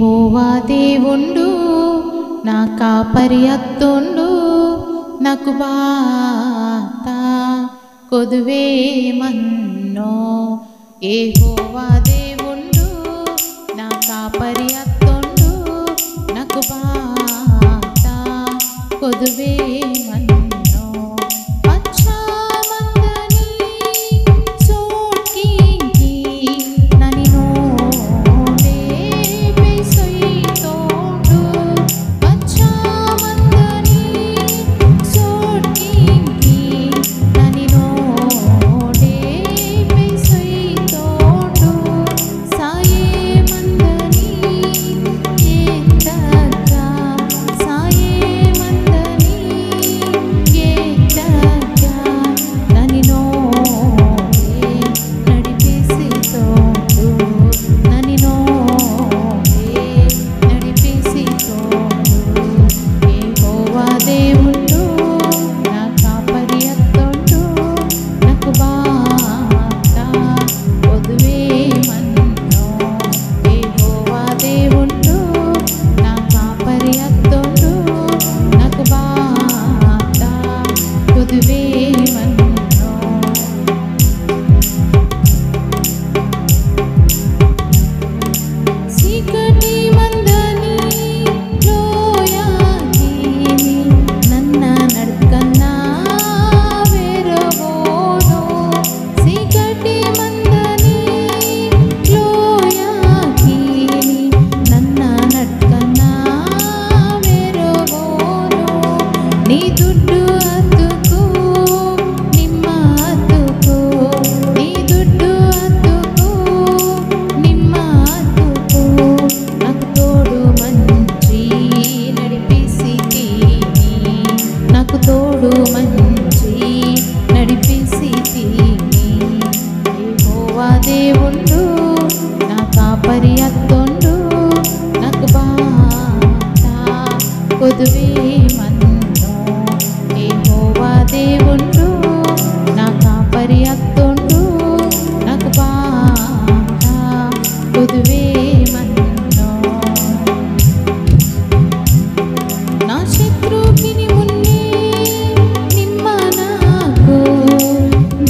యెహోవా దేవుండు నా కాపరి అత్తుండు నాకు బాత కొదువేమన్నో. యెహోవా దేవుండు నా కాపరి అత్తుండు నాకు బాత కొదువేమన్నో. దేవుండు నా కాపరి అత్తుండు నాకు బాత కొదువేమన్నో. యెహోవా దేవుండు నా కాపరి అత్తుండు నాకు బాత కొదువేమన్నో. నా శత్రువుకిని మున్నే నిమ్మ నాకు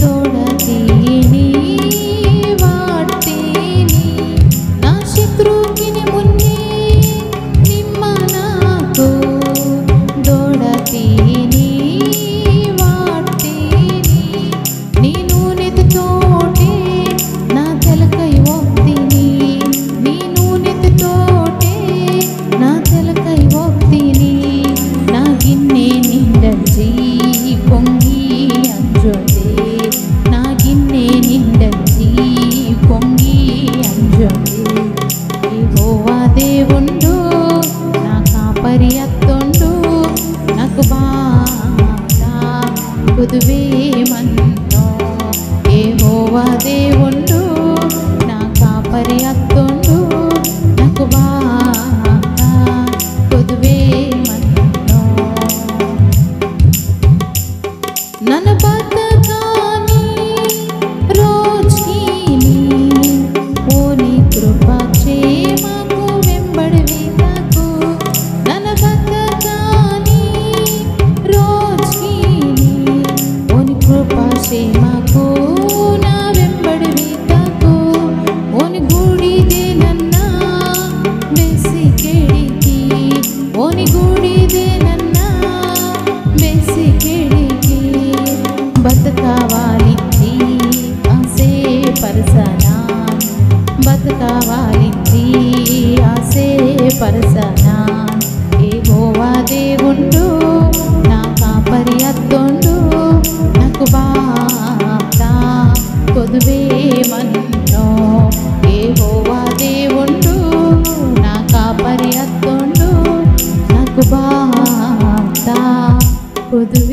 దోడతీని వాటిని. నా శత్రువుకిని మున్నే నిమ్మ నాకు దోడతీని వాటిని. నీ నూనెతోటే నా తెలకై ఒత్తిని. నీ నూనెతోటే నా తెలకై ఒత్తిని. నా గిన్నె నిండచి పొంగి అంజొదే. నా గిన్నె నిండచి పొంగి అంజొదే. యెహోవా దేవుండు నా కాపరి అత్తుండు నాకు బాత కొదువేమన్నో. యెహోవా దేవుండు నా కాపరి అత్తుండు నాకు బాత కొదువేమన్నో. నన్ను బతకాని రోజుకిని ఓని కృపా క్షేమకు వెంబడివితకు. నన్ను బతకాని రోజుకిని ఓని కృపా క్షేమకు నా వెంబడివితకు. ఓని గుడిదే నన్న బెసికెడికి. ఓని గుడిదే నన్న బెసికెడికి. బతకావాలించి ఆసే పరసనా. బతకావాలించి ఆసే పరసనా. యెహోవా దేవుండు నా కాపరి అత్తుండు నాకు బాత కొదువేమన్నో. యెహోవా దేవుండు నా కాపరి అత్తుండు నాకు బాత కొదువే.